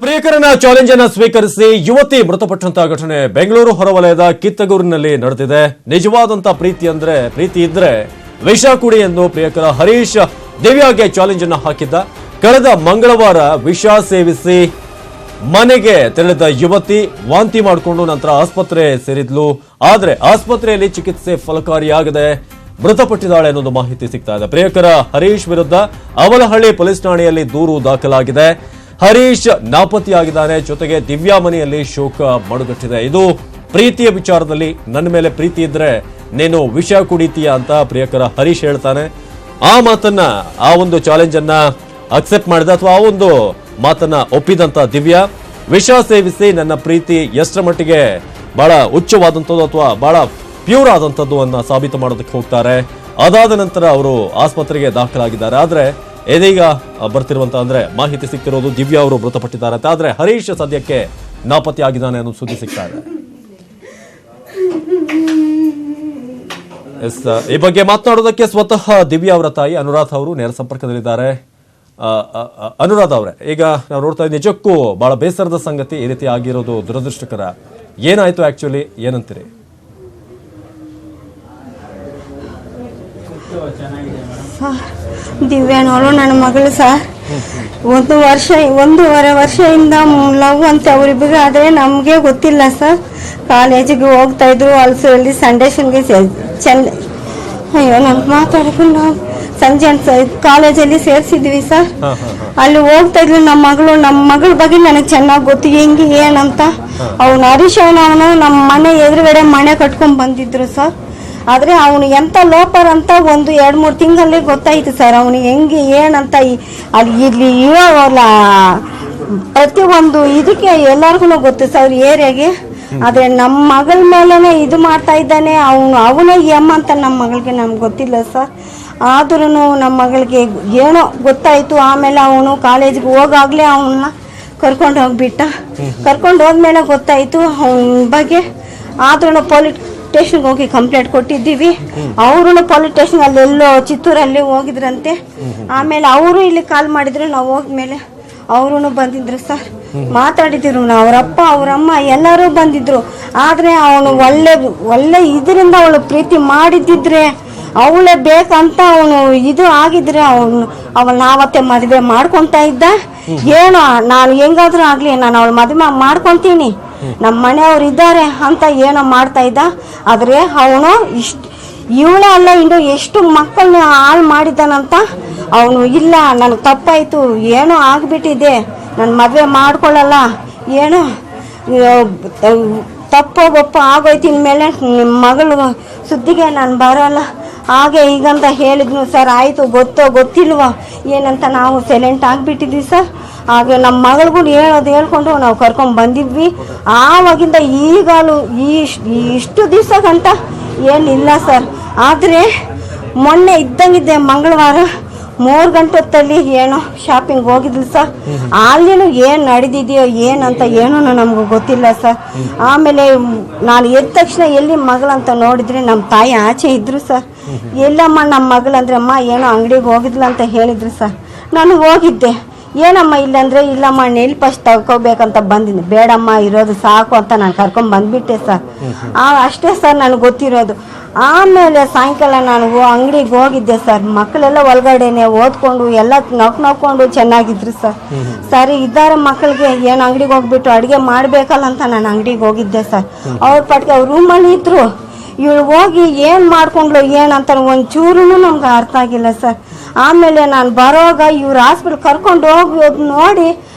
ಪ್ರಿಯಕರನ challenge ಅನ್ನು ಸ್ವೀಕರಿಸಿ ಯುವತಿ ಮೃತಪಟ್ಟಂತಹ ಘಟನೆ ಬೆಂಗಳೂರು ಹೊರವಲಯದ ಕಿತ್ತಗೂರಿನಲ್ಲಿ ನಡೆದಿದೆ. ನಿಜವಾದಂತ ಪ್ರೀತಿ ಇದ್ರೆ ವಿಷ ಕುಡಿ ಎಂದು ಪ್ರಿಯಕರ ಹರೀಶ್ ದಿವ್ಯಾಗೆ ಚಾಲೆಂಜ್ ಅನ್ನು ಹಾಕಿದ್ದ. ಕಳೆದ ಮಂಗಳವಾರ ವಿಷ ಸೇವಿಸಿ ಮನೆಗೆ ತೆರಳಿದ ಯುವತಿ ವಾಂತಿ ಮಾಡಿಕೊಂಡು ನಂತರ ಆಸ್ಪತ್ರೆ ಸೇರಿದ್ಲು. ಆದ್ರೆ ಆಸ್ಪತ್ರೆಯಲ್ಲಿ ಚಿಕಿತ್ಸೆ ಫಲಕಾರಿಯಾಗದೆ ಮೃತಪಟ್ಟಿದ್ದಾಳೆ ಅನ್ನೋದು ಮಾಹಿತಿ ಸಿಗ್ತಾ ಇದೆ. ಪ್ರಿಯಕರ ಹರೀಶ್ ವಿರುದ್ಧ ಅವಲಹಳ್ಳಿ ಪೊಲೀಸ್ ಠಾಣೆಯಲ್ಲಿ ದೂರು ದಾಖಲಾಗಿದೆ. ಹರೀಶ್ ನಾಪತ್ತೆಯಾಗಿದ್ದಾನೆ. ಜೊತೆಗೆ ದಿವ್ಯಾ ಮನೆಯಲ್ಲಿ ಶೋಕ ಮಡುಗಟ್ಟಿದೆ. ಇದು ಪ್ರೀತಿಯ ವಿಚಾರದಲ್ಲಿ ನನ್ನ ಮೇಲೆ ಪ್ರೀತಿ ಇದ್ರೆ ನೀನು ವಿಷ ಕುಡಿತೀಯ ಅಂತ ಪ್ರಿಯಕರ ಹರೀಶ್ ಹೇಳ್ತಾನೆ. ಆ ಮಾತನ್ನ ಆ ಒಂದು ಚಾಲೆಂಜ್ ಅನ್ನ ಅಕ್ಸೆಪ್ಟ್ ಮಾಡಿದ ಅಥವಾ ಆ ಒಂದು ಮಾತನ್ನ ಒಪ್ಪಿದಂತ ದಿವ್ಯಾ ವಿಷ ಸೇವಿಸಿ ನನ್ನ ಪ್ರೀತಿ ಎಷ್ಟರ ಮಟ್ಟಿಗೆ ಬಹಳ ಉಚ್ಚವಾದಂಥದ್ದು ಅಥವಾ ಬಹಳ ಪ್ಯೂರ್ ಆದಂಥದ್ದು ಅನ್ನ ಸಾಬೀತು ಮಾಡೋದಕ್ಕೆ ಹೋಗ್ತಾರೆ. ಅದಾದ ನಂತರ ಅವರು ಆಸ್ಪತ್ರೆಗೆ ದಾಖಲಾಗಿದ್ದಾರೆ. ಆದ್ರೆ ಇದೀಗ ಬರ್ತಿರುವಂತ ಅಂದ್ರೆ ಮಾಹಿತಿ ಸಿಗ್ತಿರೋದು ದಿವ್ಯಾ ಅವರು ಮೃತಪಟ್ಟಿದ್ದಾರೆ ಅಂತ. ಆದ್ರೆ ಹರೀಶ್ ಸದ್ಯಕ್ಕೆ ನಾಪತ್ತೆ ಆಗಿದ್ದಾನೆ ಅನ್ನೋ ಸುದ್ದಿ ಸಿಗ್ತಾ ಇದೆ. ಈ ಬಗ್ಗೆ ಮಾತನಾಡೋದಕ್ಕೆ ಸ್ವತಃ ದಿವ್ಯಾ ಅವರ ತಾಯಿ ಅನುರಾಧ ಅವರು ನೇರ ಸಂಪರ್ಕದಲ್ಲಿದ್ದಾರೆ. ಅನುರಾಧ ಅವರೇ, ಈಗ ನಾವು ನೋಡ್ತಾ ಇದ್ದೀವಿ, ನಿಜಕ್ಕೂ ಬಹಳ ಬೇಸರದ ಸಂಗತಿ ಈ ರೀತಿ ಆಗಿರೋದು ದುರದೃಷ್ಟಕರ. ಏನಾಯ್ತು ಆಕ್ಚುಲಿ, ಏನಂತೀರಿ? ದಿವ್ಯಾನವರು ನನ್ನ ಮಗಳು ಸರ್. 1.5 ವರ್ಷದಿಂದ ಲವ್ ಅಂತ ಅವರಿಬ್ಬರು. ಆದರೆ ನಮಗೆ ಗೊತ್ತಿಲ್ಲ ಸರ್. ಕಾಲೇಜಿಗೆ ಹೋಗ್ತಾ ಇದ್ರು. ಅಲ್ಲಿ ಸಂಡೇಶನ್ಗೆ ಅಯ್ಯೋ ನಮ್ಗೆ ಮಾತಾಡ್ಕೊಂಡು ನಾವು ಸಂಜೆ ಕಾಲೇಜಲ್ಲಿ ಸೇರಿಸಿದ್ವಿ ಸರ್. ಅಲ್ಲಿ ಹೋಗ್ತಾ ಇದ್ರು ನಮ್ಮ ಮಗಳ ಬಗ್ಗೆ ನನಗೆ ಚೆನ್ನಾಗಿ ಗೊತ್ತು, ಹೆಂಗೆ ಏನಂತ. ಅವನು ಹರೀಶ್ ಅವನು ನಮ್ಮ ಮನೆ ಎದುರುಗಡೆ ಮನೆ ಕಟ್ಕೊಂಡು ಬಂದಿದ್ರು ಸರ್. ಆದರೆ ಅವನು ಎಂಥ ಲೋಪರ್ ಅಂತ 1-2-3 ತಿಂಗಳಲ್ಲಿ ಗೊತ್ತಾಯ್ತು ಸರ್. ಅವನು ಹೆಂಗೆ ಏನಂತ ಅಲ್ಲಿ ಇಲ್ಲಿ ಇರೋಲ್ಲ. ಪ್ರತಿಯೊಂದು ಇದಕ್ಕೆ ಎಲ್ಲರಿಗೂ ಗೊತ್ತು ಸರ್ ಏರಿಯಾಗೆ. ಆದರೆ ನಮ್ಮ ಮಗಳ ಮೇಲೇ ಇದು ಮಾಡ್ತಾ ಇದ್ದಾನೆ. ಅವನೇ ಅಂತ ನಮ್ಮ ಮಗಳಿಗೆ ನಮ್ಗೆ ಗೊತ್ತಿಲ್ಲ ಸರ್. ಆದ್ರೂ ನಮ್ಮ ಮಗಳಿಗೆ ಏನೋ ಗೊತ್ತಾಯಿತು. ಆಮೇಲೆ ಅವನು ಕಾಲೇಜಿಗೆ ಹೋಗಾಗಲೇ ಅವನ್ನ ಕರ್ಕೊಂಡು ಹೋಗ್ಬಿಟ್ಟ. ಕರ್ಕೊಂಡು ಹೋದ್ಮೇಲೆ ಗೊತ್ತಾಯಿತು ಅವನ ಬಗ್ಗೆ. ಆದ್ರೂ ಪೊಲೀಸ್ ಸ್ಟೇಷನ್ಗೆ ಹೋಗಿ ಕಂಪ್ಲೇಂಟ್ ಕೊಟ್ಟಿದ್ದೀವಿ. ಅವರು ಪೊಲೀಸ್ ಸ್ಟೇಷನ್ ಅಲ್ಲೆಲ್ಲೋ ಚಿತ್ತೂರಲ್ಲಿ ಹೋಗಿದ್ರಂತೆ. ಆಮೇಲೆ ಅವರು ಇಲ್ಲಿ ಕಾಲ್ ಮಾಡಿದ್ರು. ನಾವು ಹೋದ್ಮೇಲೆ ಅವರು ಬಂದಿದ್ರು ಸರ್. ಮಾತಾಡಿದ್ರು. ಅವರಪ್ಪ ಅವರಮ್ಮ ಎಲ್ಲರೂ ಬಂದಿದ್ರು. ಆದರೆ ಅವನು ಒಳ್ಳೆ ಇದರಿಂದ ಅವಳು ಪ್ರೀತಿ ಮಾಡಿದ್ದಿದ್ರೆ, ಅವಳೇ ಬೇಕಂತ ಅವನು ಇದು ಆಗಿದ್ರೆ ಅವಳು ನಾವತ್ತೆ ಮದುವೆ ಮಾಡ್ಕೊತಾ ಇದ್ದ. ಏನೋ ನಾನು ಹೆಂಗಾದ್ರೂ ಆಗಲಿ ನಾನು ಅವಳು ಮದುವೆ ಮಾಡ್ಕೊತೀನಿ, ನಮ್ಮ ಮನೆಯವ್ರು ಇದ್ದಾರೆ ಅಂತ ಏನೋ ಮಾಡ್ತಾ ಇದ್ದ. ಆದರೆ ಅವನು ಇವಳೇ ಅಲ್ಲ ಇನ್ನು ಎಷ್ಟು ಮಕ್ಕಳನ್ನ ಹಾಳು ಮಾಡಿದ್ದಾನಂತ. ಅವನು ಇಲ್ಲ ನನಗೆ ತಪ್ಪಾಯಿತು, ಏನೋ ಆಗಿಬಿಟ್ಟಿದೆ, ನಾನು ಮದುವೆ ಮಾಡ್ಕೊಳ್ಳಲ್ಲ, ಏನೋ ತಪ್ಪೊಬ್ಬ ಆಗೋಯ್ತು, ಇನ್ಮೇಲೆ ನಿಮ್ಮ ಮಗಳು ಸುದ್ದಿಗೆ ನಾನು ಬರೋಲ್ಲ ಹಾಗೆ ಈಗಂತ ಹೇಳಿದ್ನು ಸರ್. ಆಯಿತು, ಗೊತ್ತಿಲ್ವೋ ಏನಂತ ನಾವು ಸೈಲೆಂಟ್ ಆಗಿಬಿಟ್ಟಿದ್ವಿ ಸರ್. ಹಾಗೆ ನಮ್ಮ ಮಗಳಿಗೂ ಹೇಳ್ಕೊಂಡು ನಾವು ಕರ್ಕೊಂಡು ಬಂದಿದ್ವಿ. ಆವಾಗಿಂದ ಈಗಲೂ ಇಷ್ಟು ದಿವಸ ಗಂಟ ಏನಿಲ್ಲ ಸರ್. ಆದರೆ ಮೊನ್ನೆ ಇದ್ದಂಗಿದ್ದೆ ಮಂಗಳವಾರ 3 ಗಂಟೆ ಹೊತ್ತಲ್ಲಿ ಏನೋ ಶಾಪಿಂಗ್ ಹೋಗಿದ್ಲು ಸರ್. ಅಲ್ಲಿನೂ ಏನು ನಡೆದಿದೆಯೋ ಏನಂತ ಏನೋ ನಮ್ಗೆ ಗೊತ್ತಿಲ್ಲ ಸರ್. ಆಮೇಲೆ ನಾನು ಎದ್ದ ತಕ್ಷಣ ಎಲ್ಲಿ ಮಗಳಂತ ನೋಡಿದ್ರೆ ನಮ್ಮ ತಾಯಿ ಆಚೆ ಇದ್ರು ಸರ್. ಎಲ್ಲಮ್ಮ ನಮ್ಮ ಮಗಳಂದ್ರೆ ಅಮ್ಮ ಏನೋ ಅಂಗಡಿಗೆ ಹೋಗಿದ್ಲ ಅಂತ ಹೇಳಿದ್ರು ಸರ್. ನಾನು ಹೋಗಿದ್ದೆ. ಏನಮ್ಮ ಇಲ್ಲಂದ್ರೆ ಇಲ್ಲಮ್ಮ ನೆಲ್ ಫಸ್ಟ್ ತಗೋಬೇಕಂತ ಬಂದಿದ್ದೆ. ಬೇಡಮ್ಮ ಇರೋದು ಸಾಕು ಅಂತ ನಾನು ಕರ್ಕೊಂಡು ಬಂದ್ಬಿಟ್ಟೆ ಸರ್. ಅಷ್ಟೇ ಸರ್ ನನಗೆ ಗೊತ್ತಿರೋದು. ಆಮೇಲೆ ಸಾಯಂಕಾಲ ನಾನು ಅಂಗಡಿಗೆ ಹೋಗಿದ್ದೆ ಸರ್. ಮಕ್ಕಳೆಲ್ಲ ಒಳಗಡೆನೆ ಓದ್ಕೊಂಡು ಎಲ್ಲ ನಕ್ಕೊಂಡು ಚೆನ್ನಾಗಿದ್ರು ಸರ್. ಸರಿ ಇದ್ದಾರೆ ಮಕ್ಕಳಿಗೆ ಏನು ಅಂಗಡಿಗೆ ಹೋಗ್ಬಿಟ್ಟು ಅಡುಗೆ ಮಾಡಬೇಕಲ್ಲ ಅಂತ ನಾನು ಅಂಗಡಿಗೆ ಹೋಗಿದ್ದೆ ಸರ್. ಅವ್ರ ಪಾಟಿಗೆ ಅವ್ರ ರೂಮಲ್ಲಿ ಇದ್ರು. ಇವಳು ಹೋಗಿ ಏನು ಮಾಡ್ಕೊಂಡ್ಲು ಏನಂತ ಒಂಚೂರು ನಮ್ಗೆ ಅರ್ಥ ಆಗಿಲ್ಲ ಸರ್. ಆಮೇಲೆ ನಾನು ಬರೋವಾಗ ಇವ್ರು ಹಾಸ್ಪಿಟ್ಲ್ ಕರ್ಕೊಂಡು ಹೋಗೋದು ನೋಡಿ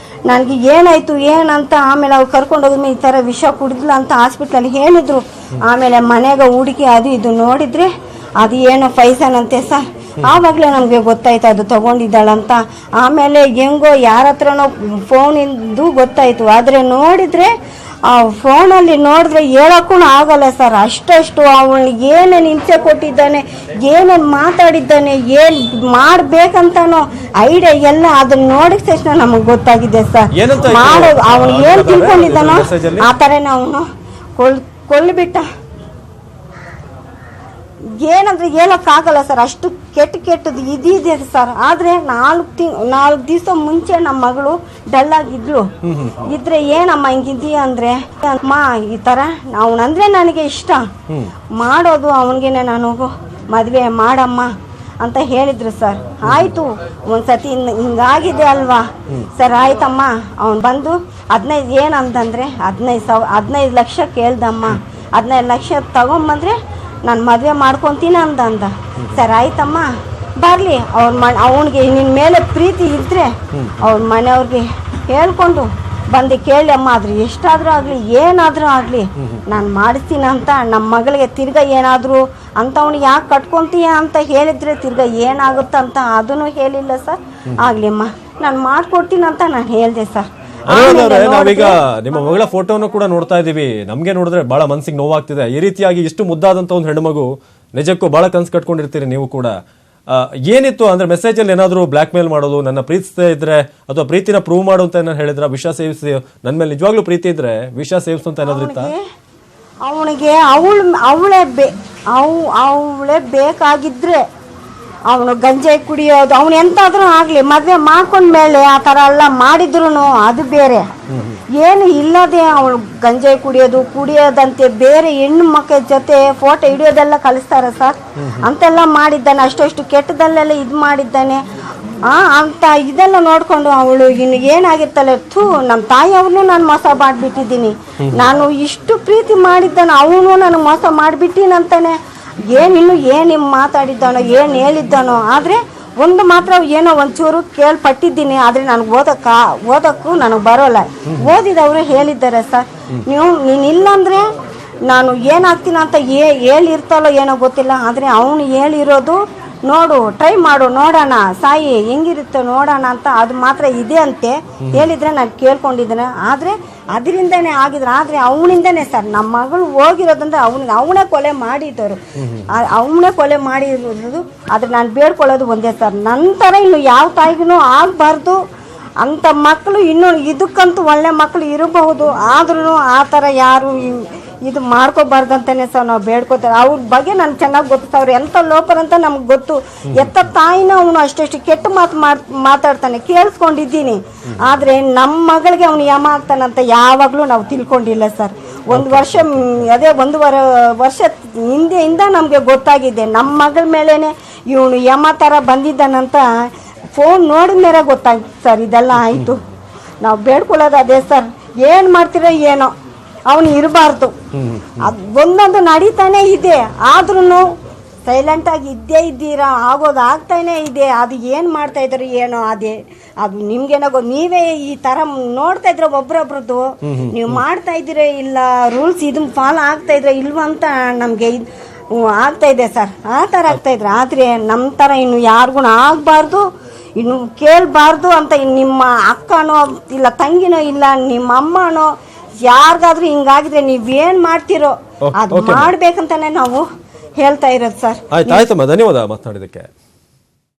ನನಗೆ ಏನಾಯಿತು ಏನಂತ. ಆಮೇಲೆ ಅವ್ರು ಕರ್ಕೊಂಡು ಹೋದ್ಮೇಲೆ ಈ ಥರ ವಿಷ ಕುಡಿದ್ಲ ಅಂತ ಹಾಸ್ಪಿಟ್ಲಲ್ಲಿ ಹೇಳಿದ್ರು. ಆಮೇಲೆ ಮನೆಗೆ ಹುಡುಕಿ ಅದು ಇದು ನೋಡಿದರೆ ಅದು ಏನೋ ಪೈಸನ್ ಅಂತೆ ಸರ್. ಆವಾಗಲೇ ನಮಗೆ ಗೊತ್ತಾಯ್ತು ಅದು ತೊಗೊಂಡಿದ್ದಾಳಂತ. ಆಮೇಲೆ ಹೆಂಗೋ ಯಾರ ಹತ್ರನೋ ಫೋನಿಂದು ಗೊತ್ತಾಯಿತು. ಆದರೆ ನೋಡಿದರೆ ಆ ಫೋನಲ್ಲಿ ನೋಡಿದ್ರೆ ಹೇಳೋಕ್ಕೂ ಆಗಲ್ಲ ಸರ್. ಅಷ್ಟು ಅವಳಿಗೆ ಏನೇನು ಹಿಂಸೆ ಕೊಟ್ಟಿದ್ದಾನೆ, ಏನೇನು ಮಾತಾಡಿದ್ದಾನೆ, ಏನು ಮಾಡಬೇಕಂತನೋ ಐಡಿಯಾ ಎಲ್ಲ ಅದನ್ನ ನೋಡಿದ ತಕ್ಷಣ ನಮಗೆ ಗೊತ್ತಾಗಿದೆ ಸರ್. ಅವನು ಏನು ತಿಳ್ಕೊಂಡಿದ್ದಾನೋ ಆ ಥರನೇ ಅವನು ಕೊಲ್ಬಿಟ್ಟ. ಏನಂದ್ರೆ ಹೇಳೋಕ್ಕಾಗಲ್ಲ ಸರ್, ಅಷ್ಟು ಕೆಟ್ಟದ್ದು ಇದಿದೆ ಸರ್. ಆದರೆ 4 ದಿವಸ ಮುಂಚೆ ನಮ್ಮ ಮಗಳು ಡಲ್ ಆಗಿದ್ಲು. ಇದ್ರೆ ಏನಮ್ಮ ಹಿಂಗಿದೀಯ ಅಂದ್ರೆ, ಅಮ್ಮ ಈ ಥರ ಅವನಂದ್ರೆ ನನಗೆ ಇಷ್ಟ, ಮಾಡೋದು ಅವನಿಗೇನೆ, ನಾನು ಮದುವೆ ಮಾಡಮ್ಮ ಅಂತ ಹೇಳಿದ್ರು ಸರ್. ಆಯಿತು, ಒಂದ್ಸತಿ ಹಿಂಗಾಗಿದೆ ಅಲ್ವಾ ಸರ್, ಆಯ್ತಮ್ಮ. ಅವ್ನು ಬಂದು 15 ಏನಂತಂದರೆ 15 ಲಕ್ಷ ಕೇಳ್ದಮ್ಮ. 15 ಲಕ್ಷ ತಗೊಂಬಂದ್ರೆ ನಾನು ಮದುವೆ ಮಾಡ್ಕೊತೀನಿ ಅಂದ. ಸರ್ ಆಯ್ತಮ್ಮ, ಬರಲಿ, ಅವನಿಗೆ ನಿನ್ನ ಮೇಲೆ ಪ್ರೀತಿ ಇದ್ದರೆ ಅವ್ರ ಮನೆಯವ್ರಿಗೆ ಹೇಳ್ಕೊಂಡು ಬಂದು ಕೇಳಮ್ಮ, ಆದ್ರೆ ಎಷ್ಟಾದರೂ ಆಗಲಿ ಏನಾದರೂ ಆಗಲಿ ನಾನು ಮಾಡಿಸ್ತೀನಿ ಅಂತ. ನಮ್ಮ ಮಗಳಿಗೆ ತಿರ್ಗಾ ಏನಾದರೂ ಅಂಥವ್ನಿಗೆ ಯಾಕೆ ಕಟ್ಕೊತೀಯ ಅಂತ ಹೇಳಿದ್ರೆ ತಿರ್ಗಾ ಏನಾಗುತ್ತಂತ ಅದನ್ನು ಹೇಳಿಲ್ಲ ಸರ್. ಆಗ್ಲಿಮ್ಮ, ನಾನು ಮಾಡ್ಕೊಡ್ತೀನಿ ಅಂತ ನಾನು ಹೇಳಿದೆ ಸರ್. ನಾವೀಗ ನಿಮ್ಮ ಮಗಳ ಫೋಟೋನು ಕೂಡ ನೋಡ್ತಾ ಇದೀವಿ. ನಮ್ಗೆ ನೋಡಿದ್ರೆ ಬಹಳ ಮನ್ಸಿಗೆ ನೋವಾಗ್ತಿದೆ. ಈ ರೀತಿಯಾಗಿ ಇಷ್ಟು ಮುದ್ದಾದಂತ ಒಂದು ಹೆಣ್ಮಗು, ನಿಜಕ್ಕೂ ಬಹಳ ಕನ್ಸು ಕಟ್ಕೊಂಡಿರ್ತೀರಿ ನೀವು ಕೂಡ. ಏನಿತ್ತು ಅಂದ್ರೆ ಮೆಸೇಜ್ ಅಲ್ಲಿ ಏನಾದ್ರು ಬ್ಲಾಕ್ ಮೇಲ್ ಮಾಡೋದು, ನನ್ನ ಪ್ರೀತಿಸ್ತಾ ಇದ್ರೆ ಅಥವಾ ಪ್ರೀತಿನ ಪ್ರೂವ್ ಮಾಡು ಅಂತ ಏನಾದ್ರು ಹೇಳಿದ್ರ, ವಿಷ ಸೇವಿಸಿ ನನ್ನ ಮೇಲೆ ನಿಜವಾಗ್ಲೂ ಪ್ರೀತಿ ಇದ್ರೆ ವಿಷ ಸೇವಿಸು ಅಂತ ಏನಾದ್ರು ಇತ್ತ? ಅವನಿಗೆ ಅವಳೇ ಬೇಕಾಗಿದ್ರೆ ಅವನು ಗಂಜಾಯಿ ಕುಡಿಯೋದು, ಅವನು ಎಂತಾದ್ರೂ ಆಗ್ಲಿ, ಮದ್ವೆ ಮಾಡ್ಕೊಂಡ್ಮೇಲೆ ಆ ಥರ ಎಲ್ಲ ಮಾಡಿದ್ರು ಅದು ಬೇರೆ. ಏನು ಇಲ್ಲದೆ ಅವಳು ಗಂಜಾಯಿ ಕುಡಿಯೋದಂತೆ ಬೇರೆ ಹೆಣ್ಣು ಮಕ್ಕಳ ಜೊತೆ ಫೋಟೋ ಹಿಡಿಯೋದೆಲ್ಲ ಕಲಿಸ್ತಾರೆ ಸರ್. ಅಂತೆಲ್ಲ ಮಾಡಿದ್ದಾನೆ, ಅಷ್ಟು ಕೆಟ್ಟದಲ್ಲೆಲ್ಲ ಇದು ಮಾಡಿದ್ದಾನೆ ಅಂತ. ಇದೆಲ್ಲ ನೋಡ್ಕೊಂಡು ಅವಳು ಇನ್ನು ಏನಾಗಿರ್ತಲ್ಲ, ನಮ್ಮ ತಾಯಿಯವ್ರನ್ನೂ ನಾನು ಮೋಸ ಮಾಡಿಬಿಟ್ಟಿದ್ದೀನಿ, ನಾನು ಇಷ್ಟು ಪ್ರೀತಿ ಮಾಡಿದ್ದಾನೆ ಅವನು ನನಗೆ ಮೋಸ ಮಾಡಿಬಿಟ್ಟಿನಂತಾನೆ. ಏನು ಮಾತಾಡಿದ್ದಾನೋ, ಏನು ಹೇಳಿದ್ದಾನೋ. ಆದರೆ ಒಂದು ಮಾತ್ರ ಏನೋ ಒಂಚೂರು ಕೇಳ್ಪಟ್ಟಿದ್ದೀನಿ, ಆದರೆ ನನಗೆ ಓದೋಕ್ಕೂ ನನಗೆ ಬರೋಲ್ಲ. ಓದಿದವರು ಹೇಳಿದ್ದಾರೆ ಸರ್, ನೀನಿಲ್ಲಂದರೆ ನಾನು ಏನಾಗ್ತೀನಿ ಅಂತ ಹೇಳಿರ್ತಾಳೋ ಏನೋ ಗೊತ್ತಿಲ್ಲ. ಆದರೆ ಅವನು ಹೇಳಿರೋದು ನೋಡು, ಟ್ರೈ ಮಾಡು, ನೋಡೋಣ, ಸಾಯಿ ಹೆಂಗಿರುತ್ತೆ ನೋಡೋಣ ಅಂತ ಅದು ಮಾತ್ರ ಇದೆ ಅಂತೆ ಹೇಳಿದರೆ ನಾನು ಕೇಳ್ಕೊಂಡಿದ್ದೇನೆ. ಆದರೆ ಅದರಿಂದನೇ ಆಗಿದ್ರು. ಆದರೆ ಅವನಿಂದನೇ ಸರ್ ನಮ್ಮ ಮಗಳು ಹೋಗಿರೋದಂದ್ರೆ ಅವನೇ ಕೊಲೆ ಮಾಡಿದ್ದವರು, ಅವನೇ ಕೊಲೆ ಮಾಡಿರೋದು. ಆದರೆ ನಾನು ಬೇಡ್ಕೊಳ್ಳೋದು ಒಂದೇ ಸರ್, ನಂತರ ಇನ್ನು ಯಾವ ತಾಯಿಗೂ ಆಗಬಾರ್ದು ಅಂಥ ಮಕ್ಕಳು. ಇನ್ನು ಇದಕ್ಕಂತೂ ಒಳ್ಳೆ ಮಕ್ಕಳು ಇರಬಹುದು, ಆದ್ರೂ ಆ ಥರ ಯಾರು ಇದು ಮಾಡ್ಕೋಬಾರ್ದಂತಾನೆ ಸರ್ ನಾವು ಬೇಡ್ಕೋತಾರೆ. ಅವ್ರ ಬಗ್ಗೆ ನನಗೆ ಚೆನ್ನಾಗಿ ಗೊತ್ತು, ಅವ್ರು ಎಂಥ ಲೋಪರ್ ಅಂತ ನಮ್ಗೆ ಗೊತ್ತು. ಎತ್ತ ತಾಯಿನ ಅವನು ಅಷ್ಟು ಕೆಟ್ಟ ಮಾತಾಡ್ತಾನೆ, ಕೇಳಿಸ್ಕೊಂಡಿದ್ದೀನಿ. ಆದರೆ ನಮ್ಮ ಮಗಳಿಗೆ ಅವನು ಯಮ ಆಗ್ತಾನಂತ ಯಾವಾಗಲೂ ನಾವು ತಿಳ್ಕೊಂಡಿಲ್ಲ ಸರ್. ಒಂದು ವರ್ಷ ಹಿಂದೆಯಿಂದ ನಮಗೆ ಗೊತ್ತಾಗಿದೆ. ನಮ್ಮ ಮಗಳ ಮೇಲೇ ಇವನು ಯಮ ಥರ ಬಂದಿದ್ದಾನಂತ ಫೋನ್ ನೋಡಿದ ಮೇಲೆ ಗೊತ್ತಾಯ್ತು ಸರ್. ಇದೆಲ್ಲ ಆಯಿತು, ನಾವು ಬೇಡ್ಕೊಳ್ಳೋದು ಅದೇ ಸರ್. ಏನು ಮಾಡ್ತೀರೋ ಏನೋ, ಅವನು ಇರಬಾರ್ದು. ಅದು ಒಂದೊಂದು ನಡೀತಾನೆ ಇದೆ, ಆದ್ರೂ ಸೈಲೆಂಟಾಗಿ ಇದ್ದೀರಾ, ಆಗೋದು ಆಗ್ತಾನೆ ಇದೆ. ಅದು ಏನು ಮಾಡ್ತಾ ಇದ್ರು ಏನೋ, ಅದು ನಿಮ್ಗೇನೋ ನೀವೇ ಈ ಥರ ನೋಡ್ತಾ ಇದ್ರೆ ಒಬ್ರೊಬ್ರದ್ದು ನೀವು ಮಾಡ್ತಾ ಇದ್ದೀರಾ ಇಲ್ಲ, ರೂಲ್ಸ್ ಇದನ್ನ ಫಾಲೋ ಆಗ್ತಾ ಇದ್ರೆ ಇಲ್ವಾ ಅಂತ ನಮಗೆ ಆಗ್ತಾ ಇದೆ ಸರ್. ಆ ಥರ ಆಗ್ತಾ ಇದ್ರೆ. ಆದರೆ ನಮ್ಮ ಥರ ಇನ್ನು ಯಾರಿಗೂ ಆಗಬಾರ್ದು, ಇನ್ನು ಕೇಳಬಾರ್ದು ಅಂತ. ನಿಮ್ಮ ಅಕ್ಕನೋ ಇಲ್ಲ ತಂಗಿನೋ ಇಲ್ಲ ನಿಮ್ಮ ಅಮ್ಮನೋ ಯಾರಿಗಾದ್ರೂ ಹಿಂಗಾಗಿದ್ರೆ ನೀವೇನ್ ಮಾಡ್ತಿರೋ ಅದು ಮಾಡ್ಬೇಕಂತಾನೆ ನಾವು ಹೇಳ್ತಾ ಇರೋದು ಸರ್. ಆಯ್ತಮ್ಮ, ಧನ್ಯವಾದ ಮಾತನಾಡಿದಕ್ಕೆ.